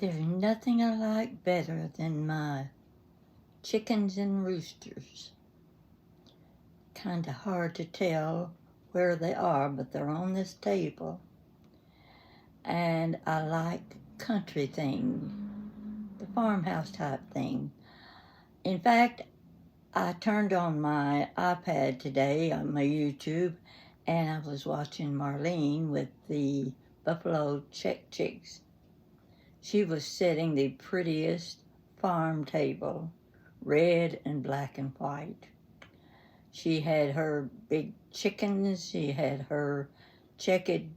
There's nothing I like better than my chickens and roosters. Kind of hard to tell where they are, but they're on this table. And I like country things, the farmhouse type thing. In fact, I turned on my iPad today on my YouTube, and I was watching Marlene with the buffalo check chicks. She was setting the prettiest farm table, red and black and white. She had her big chickens, she had her checkered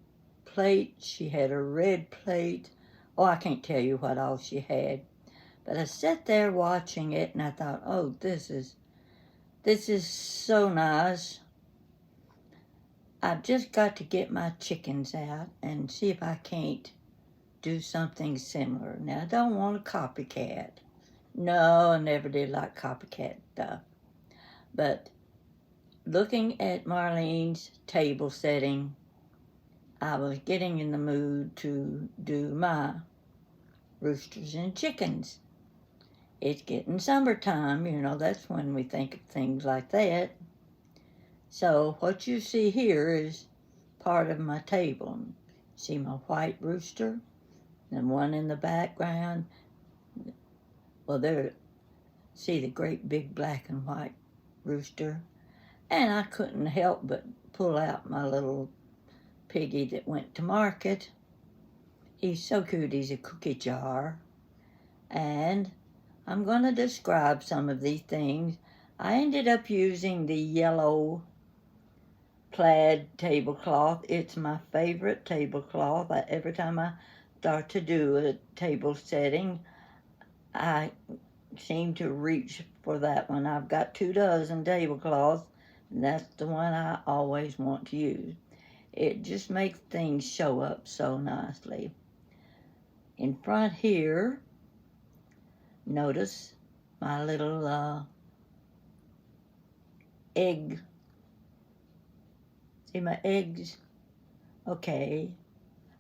plate, she had her red plate. Oh, I can't tell you what all she had. But I sat there watching it and I thought, oh, this is so nice. I've just got to get my chickens out and see if I can't do something similar. Now, I don't want a copycat. No, I never did like copycat stuff. But looking at Marlene's table setting, I was getting in the mood to do my roosters and chickens. It's getting summertime, that's when we think of things like that. So what you see here is part of my table. See my white rooster? And one in the background. Well, see the great big black and white rooster. And I couldn't help but pull out my little piggy that went to market. He's so cute, he's a cookie jar. And I'm going to describe some of these things. I ended up using the yellow plaid tablecloth. It's my favorite tablecloth. Every time I start to do a table setting, I seem to reach for that one. I've got 24 tablecloths, and that's the one I always want to use. It just makes things show up so nicely. In front here, notice my little egg. See my eggs? Okay,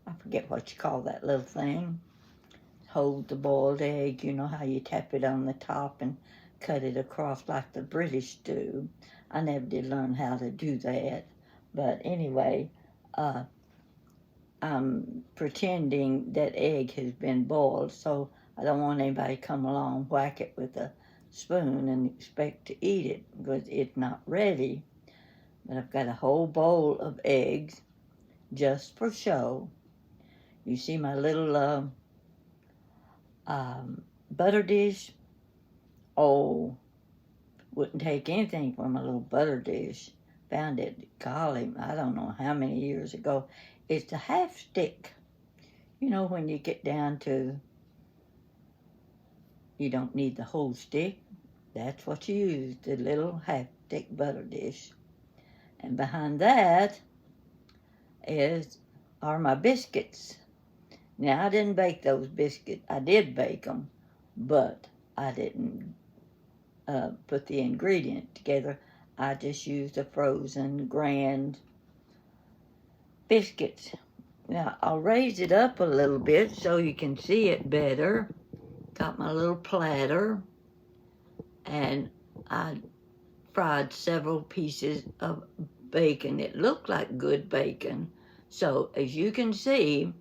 I forget what you call that little thing. Hold the boiled egg, you know how you tap it on the top and cut it across like the British do. I never did learn how to do that. But anyway, I'm pretending that egg has been boiled, so I don't want anybody to come along, whack it with a spoon and expect to eat it because it's not ready. But I've got a whole bowl of eggs just for show. You see my little butter dish? Oh, wouldn't take anything from a little butter dish. Found it, golly, I don't know how many years ago. It's a half stick. You know, when you get down to, you don't need the whole stick. That's what you use, the little half stick butter dish. And behind that are my biscuits. Now, I didn't bake those biscuits. I did bake them, but I didn't put the ingredient together. I just used the frozen grand biscuits. Now, I'll raise it up a little bit so you can see it better. Got my little platter, and I fried several pieces of bacon. It looked like good bacon. So, as you can see,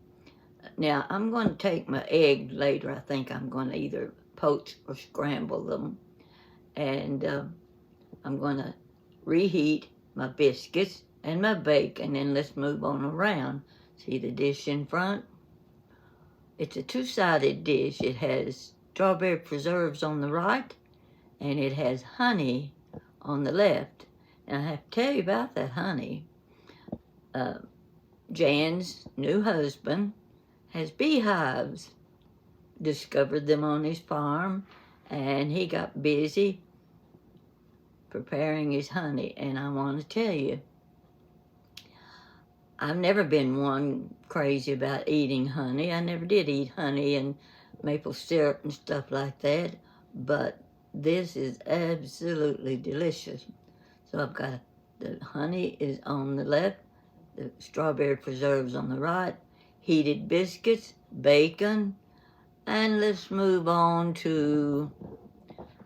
now I'm going to take my eggs later. I think I'm going to either poach or scramble them. And I'm going to reheat my biscuits and my bacon, and let's move on around. See the dish in front? It's a two-sided dish. It has strawberry preserves on the right, and it has honey on the left. And I have to tell you about that honey. Jan's new husband has beehives. Discovered them on his farm, and he got busy preparing his honey. And I want to tell you, I've never been one crazy about eating honey. I never did eat honey and maple syrup and stuff like that, but this is absolutely delicious. So I've got the honey is on the left, the strawberry preserves on the right, heated biscuits, bacon, And let's move on to,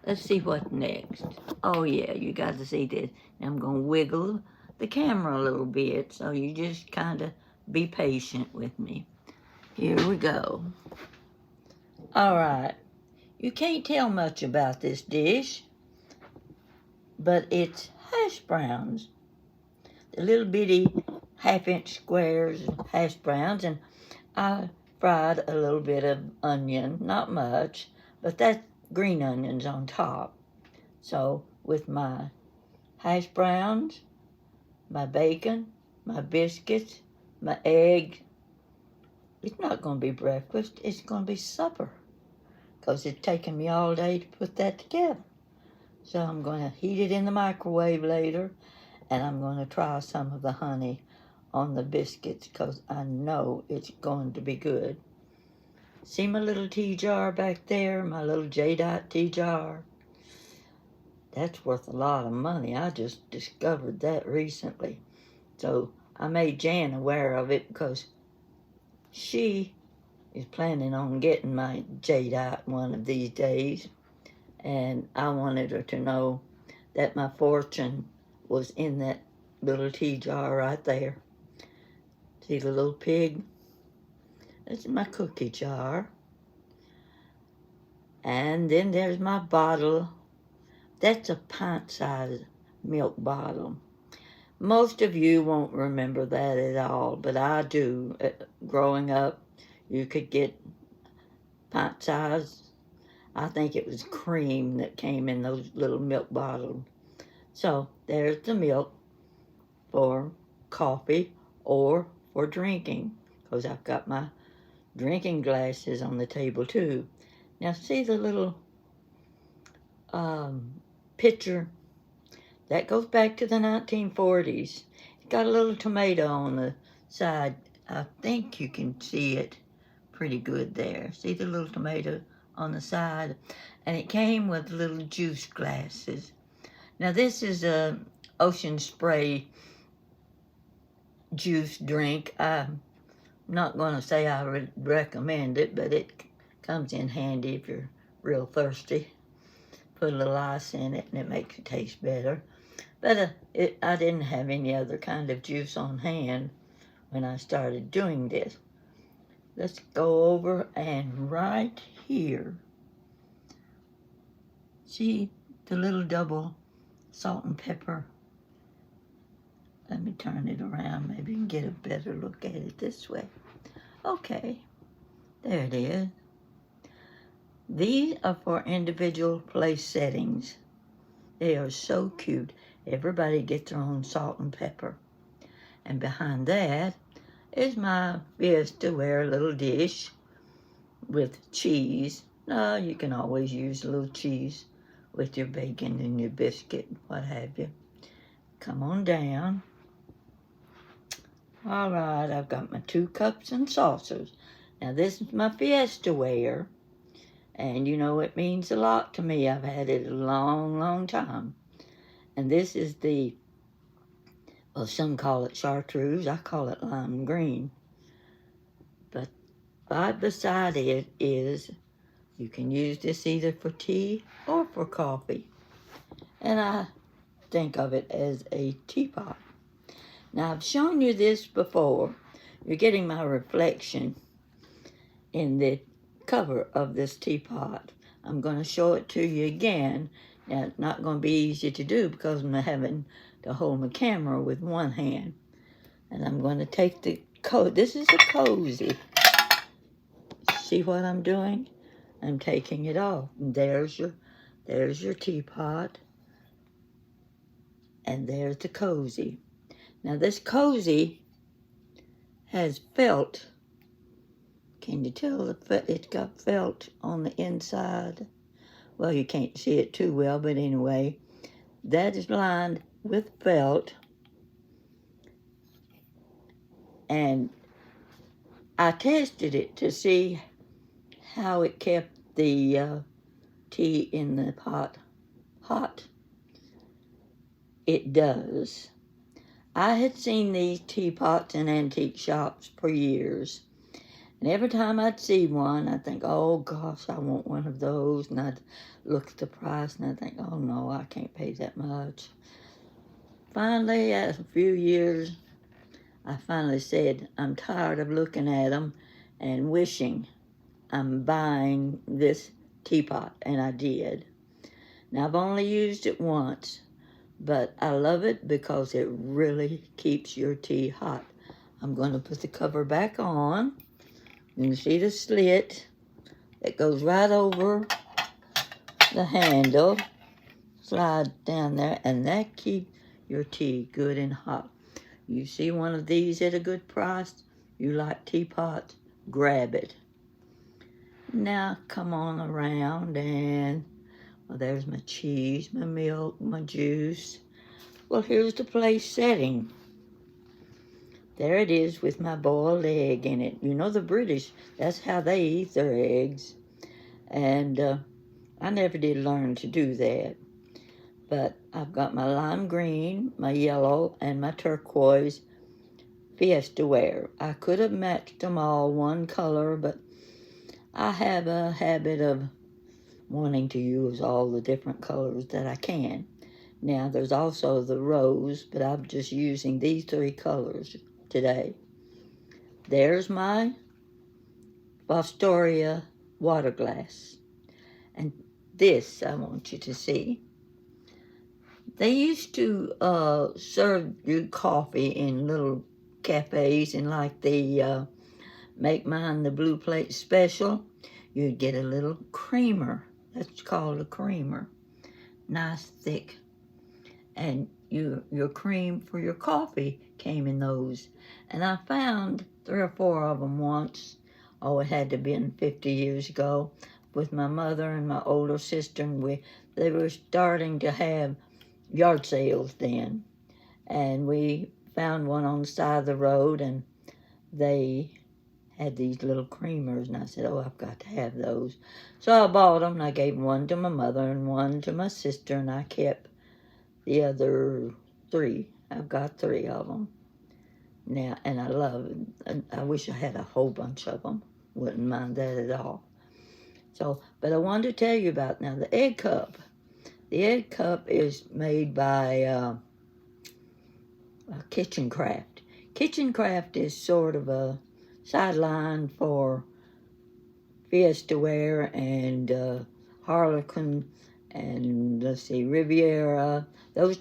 let's see what next. Oh yeah, you got to see this. I'm going to wiggle the camera a little bit, so you just kind of be patient with me. Here we go. All right. You can't tell much about this dish, but it's hash browns. The little bitty half-inch squares of hash browns, and I fried a little bit of onion, not much, but that's green onions on top. So with my hash browns, my bacon, my biscuits, my egg, it's not going to be breakfast, it's going to be supper, because it's taken me all day to put that together. So I'm going to heat it in the microwave later, and I'm going to try some of the honey on the biscuits, because I know it's going to be good. See my little tea jar back there, my little jadeite tea jar? That's worth a lot of money. I just discovered that recently. So I made Jan aware of it, because she is planning on getting my jadeite one of these days. And I wanted her to know that my fortune was in that little tea jar right there. See the little pig? That's my cookie jar. And then there's my bottle. That's a pint-sized milk bottle. Most of you won't remember that at all, but I do. Growing up, you could get pint-sized. I think it was cream that came in those little milk bottles. So there's the milk for coffee or for drinking, because I've got my drinking glasses on the table too. Now see the little picture? That goes back to the 1940s. It's got a little tomato on the side. I think you can see it pretty good there. See the little tomato on the side? And it came with little juice glasses. Now this is a Ocean Spray juice drink. I'm not going to say I would recommend it, but it comes in handy if you're real thirsty. Put a little ice in it and it makes it taste better. But I didn't have any other kind of juice on hand when I started doing this. Let's go over and right here, see the little double salt and pepper. Let me turn it around. Maybe you can get a better look at it this way. Okay, there it is. These are for individual place settings. They are so cute. Everybody gets their own salt and pepper. And behind that is my Fiesta ware little dish with cheese. No, you can always use a little cheese with your bacon and your biscuit, what have you. Come on down. All right, I've got my 2 cups and saucers. Now this is my Fiesta ware, and you know it means a lot to me. I've had it a long, long time. And this is the, well, some call it chartreuse. I call it lime green. But right beside it is, you can use this either for tea or for coffee. And I think of it as a teapot. Now, I've shown you this before. You're getting my reflection in the cover of this teapot. I'm going to show it to you again. Now, it's not going to be easy to do because I'm having to hold my camera with one hand. And I'm going to take the this is a cozy. See what I'm doing? I'm taking it off. And there's your teapot. And there's the cozy. Now this cozy has felt. Can you tell it's got felt on the inside? Well, you can't see it too well, but anyway, that is lined with felt. And I tested it to see how it kept the tea in the pot hot. It does. I had seen these teapots in antique shops for years, And every time I'd see one, I'd think, oh gosh, I want one of those. And I'd look at the price and I'd think, oh no, I can't pay that much. Finally, after a few years, I finally said, I'm tired of looking at them and wishing I'm buying this teapot. And I did. Now, I've only used it once, but I love it because it really keeps your tea hot. I'm going to put the cover back on. You can see the slit that goes right over the handle. Slide down there, and that keeps your tea good and hot. You see one of these at a good price, you like teapots, grab it. Now come on around and, well, there's my cheese, my milk, my juice. Well, here's the place setting. There it is with my boiled egg in it. You know the British, that's how they eat their eggs. And I never did learn to do that. But I've got my lime green, my yellow, and my turquoise Fiesta ware. I could have matched them all one color, but I have a habit of wanting to use all the different colors that I can. Now, there's also the rose, but I'm just using these three colors today. There's my Fostoria water glass. And this I want you to see. They used to serve you coffee in little cafes, and like the Make Mine the Blue Plate Special, you'd get a little creamer. That's called a creamer. Nice, thick. And your cream for your coffee came in those. And I found 3 or 4 of them once. Oh, it had to have been 50 years ago, with my mother and my older sister, and they were starting to have yard sales then, and we found one on the side of the road, and they had these little creamers, and I said, oh, I've got to have those. So I bought them, and I gave one to my mother and one to my sister, and I kept the other 3. I've got 3 of them now, and I love it. I wish I had a whole bunch of them. Wouldn't mind that at all. So, but I wanted to tell you about now the egg cup. The egg cup is made by Kitchen Craft. Kitchen Craft is sort of a sideline for Fiesta ware and Harlequin and, let's see, Riviera. Those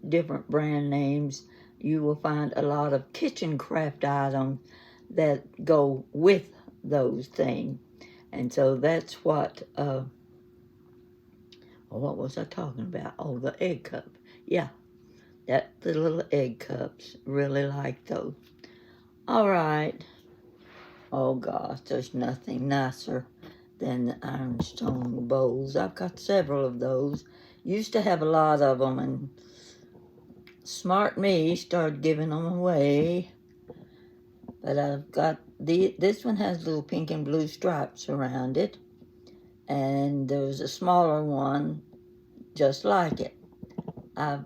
different brand names, you will find a lot of Kitchen Craft items that go with those things. And so that's what... what was I talking about? Oh, the egg cup. Yeah, the little egg cups. Really like those. All right. Oh, gosh, there's nothing nicer than the Ironstone bowls. I've got several of those. Used to have a lot of them, and smart me started giving them away. But I've got this one has little pink and blue stripes around it. And there's a smaller one just like it. I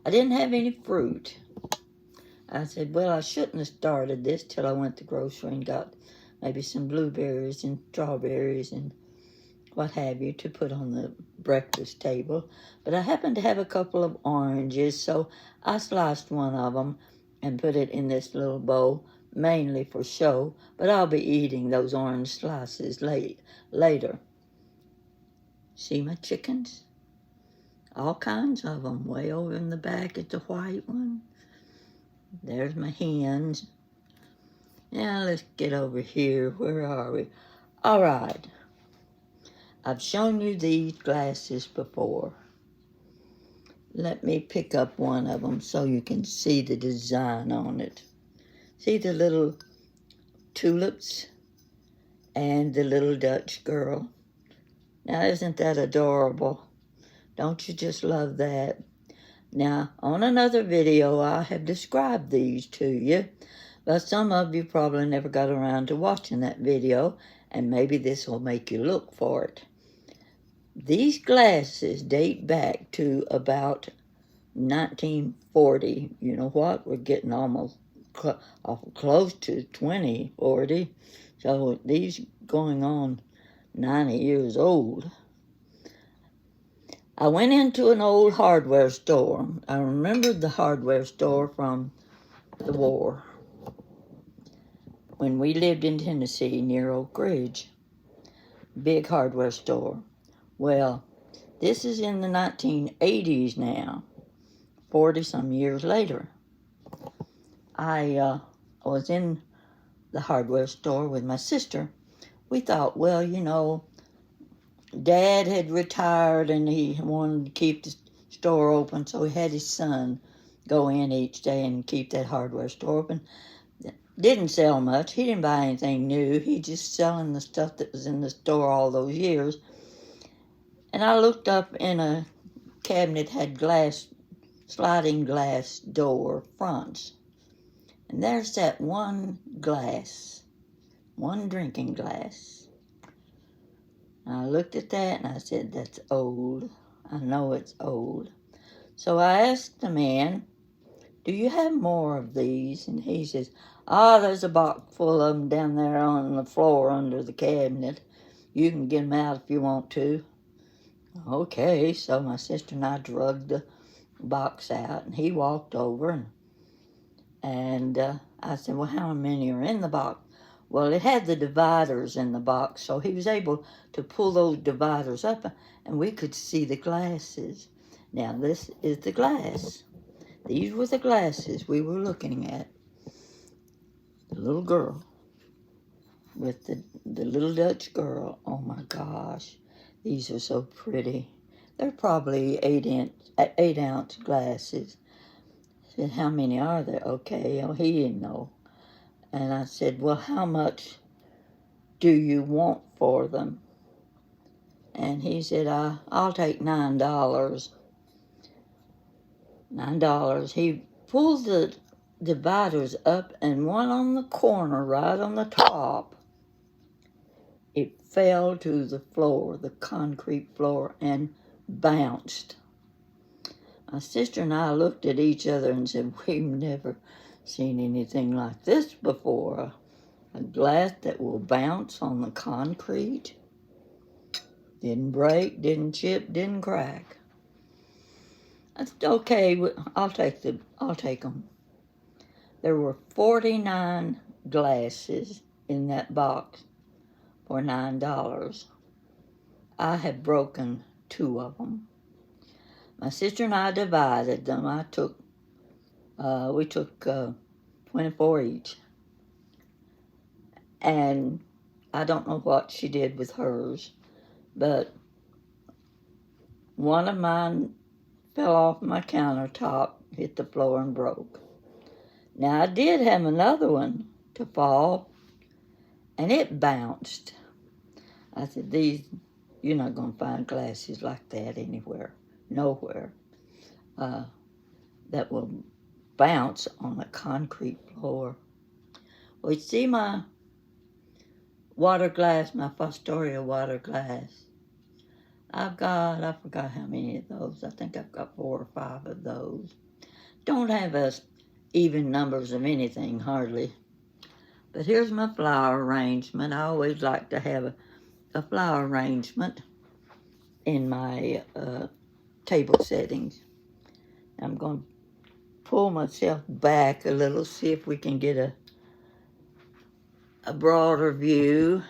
didn't have any fruit. I said, well, I shouldn't have started this till I went to the grocery and got maybe some blueberries and strawberries and what have you to put on the breakfast table. But I happened to have a couple of oranges, so I sliced one of them and put it in this little bowl, mainly for show, but I'll be eating those orange slices later. See my chickens? All kinds of them. Way over in the back is the white one. There's my hens. Now let's get over here. Where are we? All right. I've shown you these glasses before. Let me pick up one of them so you can see the design on it. See the little tulips and the little Dutch girl? Now, isn't that adorable? Don't you just love that? Now, on another video, I have described these to you, but some of you probably never got around to watching that video, and maybe this will make you look for it. These glasses date back to about 1940. You know what? We're getting almost close to 20, 40. So these going on 90 years old. I went into an old hardware store. I remembered the hardware store from the war when we lived in Tennessee near Oak Ridge. Big hardware store. Well, this is in the 1980s now, 40-some years later. I was in the hardware store with my sister. We thought, well, you know, Dad had retired and he wanted to keep the store open, so he had his son go in each day and keep that hardware store open. Didn't sell much. He didn't buy anything new. He just selling the stuff that was in the store all those years. And I looked up in a cabinet, had sliding glass door fronts. And there's that one drinking glass. And I looked at that and I said, that's old. I know it's old. So I asked the man, do you have more of these? And he says, there's a box full of them down there on the floor under the cabinet. You can get them out if you want to. Okay, so my sister and I drug the box out, and he walked over, and I said, well, how many are in the box? Well, it had the dividers in the box, so he was able to pull those dividers up, and we could see the glasses. Now, this is the glass. These were the glasses we were looking at. The little girl with the little Dutch girl. Oh, my gosh. These are so pretty. They're probably 8-ounce glasses. I said, how many are there? Okay, he didn't know. And I said, well, how much do you want for them? And he said, I'll take $9. $9. He pulled the dividers up, and one on the corner, right on the top, it fell to the floor, the concrete floor, and bounced. My sister and I looked at each other and said, we've never seen anything like this before. A glass that will bounce on the concrete. Didn't break, didn't chip, didn't crack. I said, okay, I'll take them. There were 49 glasses in that box for $9. I had broken 2 of them. My sister and I divided them. We took 24 each. And I don't know what she did with hers, but one of mine fell off my countertop, hit the floor, and broke. Now, I did have another one to fall, and it bounced. I said, you're not going to find glasses like that anywhere, nowhere, that will bounce on a concrete floor. Well, you see my water glass, my Fostoria water glass. I forgot how many of those. I think I've got 4 or 5 of those. Don't have even numbers of anything, hardly. But here's my flower arrangement. I always like to have a flower arrangement in my table settings. I'm going to pull myself back a little, see if we can get a broader view.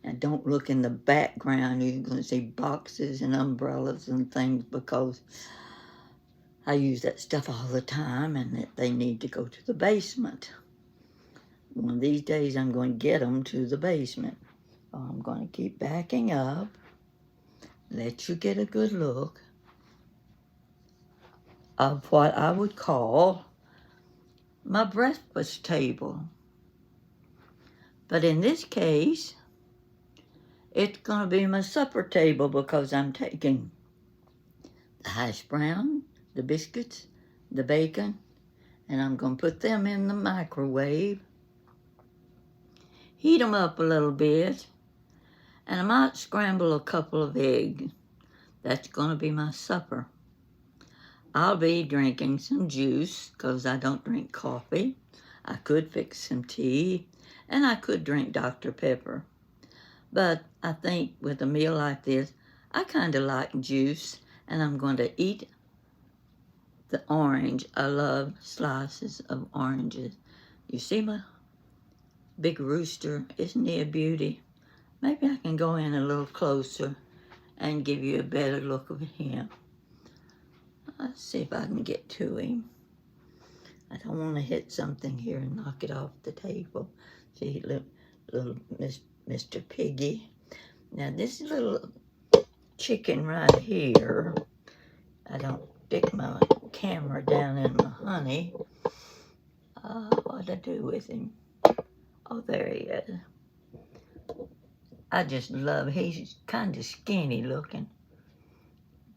And don't look in the background. You're going to see boxes and umbrellas and things because I use that stuff all the time and they need to go to the basement. One of these days I'm going to get them to the basement. I'm going to keep backing up, let you get a good look of what I would call my breakfast table. But in this case, it's going to be my supper table because I'm taking the hash brown, the biscuits, the bacon, and I'm going to put them in the microwave, heat them up a little bit, and I might scramble a couple of eggs. That's going to be my supper. I'll be drinking some juice because I don't drink coffee. I could fix some tea, and I could drink Dr. Pepper. But I think with a meal like this, I kind of like juice, and I'm going to eat the orange. I love slices of oranges. You see my big rooster? Isn't he a beauty? Maybe I can go in a little closer and give you a better look of him. Let's see if I can get to him. I don't want to hit something here and knock it off the table. See, little Mr. Piggy. Now this little chicken right here, I don't stick my camera down in my honey. What'd I do with him? Oh, there he is. I just love, he's kind of skinny looking.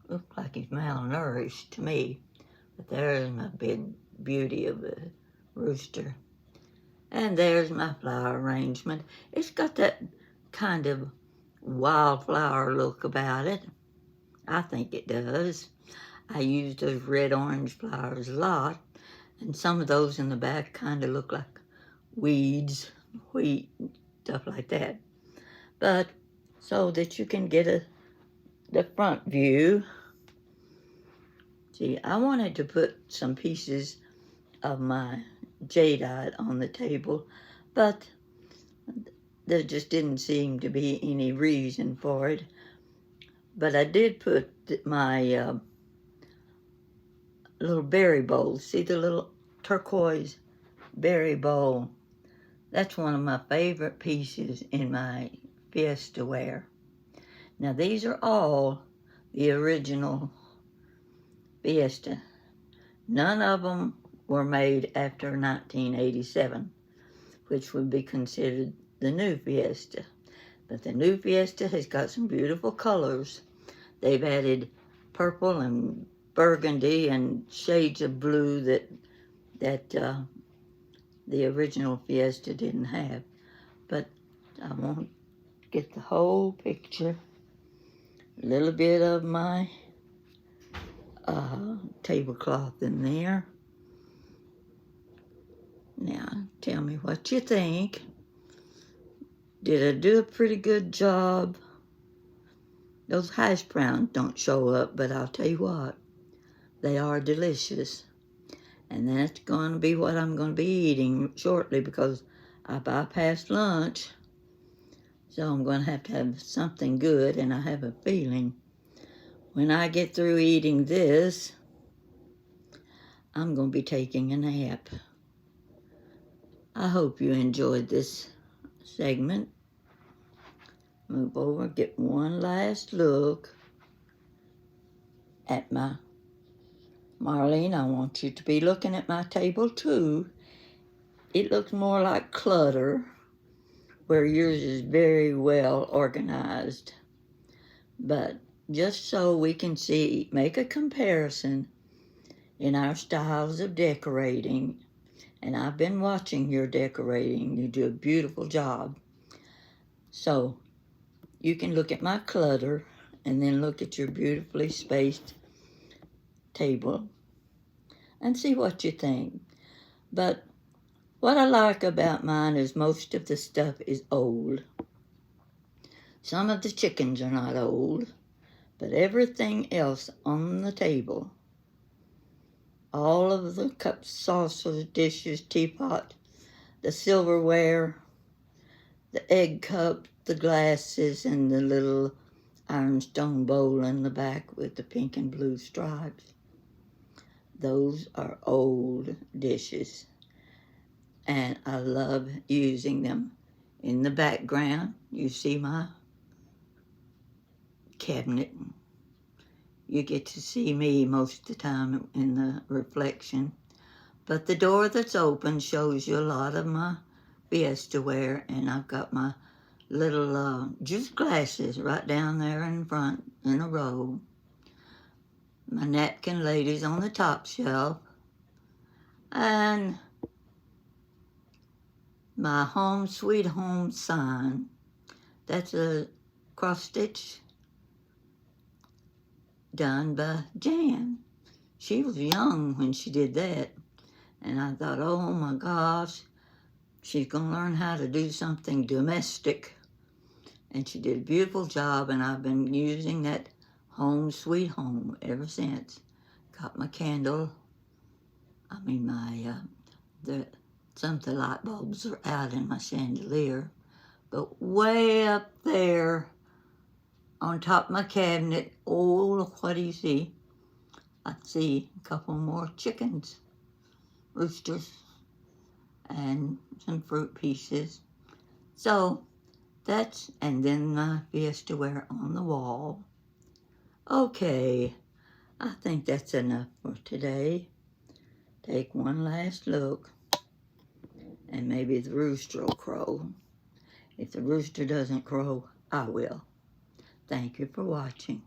Looks like he's malnourished to me. But there's my big beauty of a rooster. And there's my flower arrangement. It's got that kind of wildflower look about it. I think it does. I use those red-orange flowers a lot. And some of those in the back kind of look like weeds, wheat, stuff like that. But so that you can get the front view. See, I wanted to put some pieces of my jadeite on the table, but there just didn't seem to be any reason for it. But I did put my little berry bowl. See the little turquoise berry bowl? That's one of my favorite pieces in my Fiesta ware. Now these are all the original Fiesta. None of them were made after 1987, which would be considered the new Fiesta. But the new Fiesta has got some beautiful colors. They've added purple and burgundy and shades of blue that the original Fiesta didn't have. But I won't get the whole picture. A little bit of my tablecloth in there. Now, tell me what you think. Did I do a pretty good job? Those hash browns don't show up, but I'll tell you what, they are delicious. And that's going to be what I'm going to be eating shortly because I bypassed lunch. So I'm going to have something good, and I have a feeling when I get through eating this, I'm going to be taking a nap. I hope you enjoyed this segment. Move over, get one last look at my Marlene. I want you to be looking at my table too. It looks more like Clutter, where yours is very well organized. But just so we can see, make a comparison in our styles of decorating. And I've been watching your decorating. You do a beautiful job. So you can look at my Clutter and then look at your beautifully spaced table and see what you think. But what I like about mine is most of the stuff is old. Some of the chickens are not old, but everything else on the table, all of the cups, saucers, dishes, teapot, the silverware, the egg cup, the glasses, and the little Ironstone bowl in the back with the pink and blue stripes. Those are old dishes, and I love using them. In the background, you see my cabinet. You get to see me most of the time in the reflection. But the door that's open shows you a lot of my Fiesta ware, and I've got my little juice glasses right down there in front in a row. My napkin ladies on the top shelf, and my home sweet home sign. That's a cross stitch done by Jan. She was young when she did that. And I thought, oh my gosh, she's going to learn how to do something domestic. And she did a beautiful job, and I've been using that Home Sweet Home ever since. Got my candle. I mean, some of the light bulbs are out in my chandelier. But way up there on top of my cabinet, oh, look, what do you see? I see a couple more chickens, roosters, and some fruit pieces. So and then my Fiesta ware on the wall. Okay, I think that's enough for today. Take one last look, and maybe the rooster will crow. If the rooster doesn't crow, I will. Thank you for watching.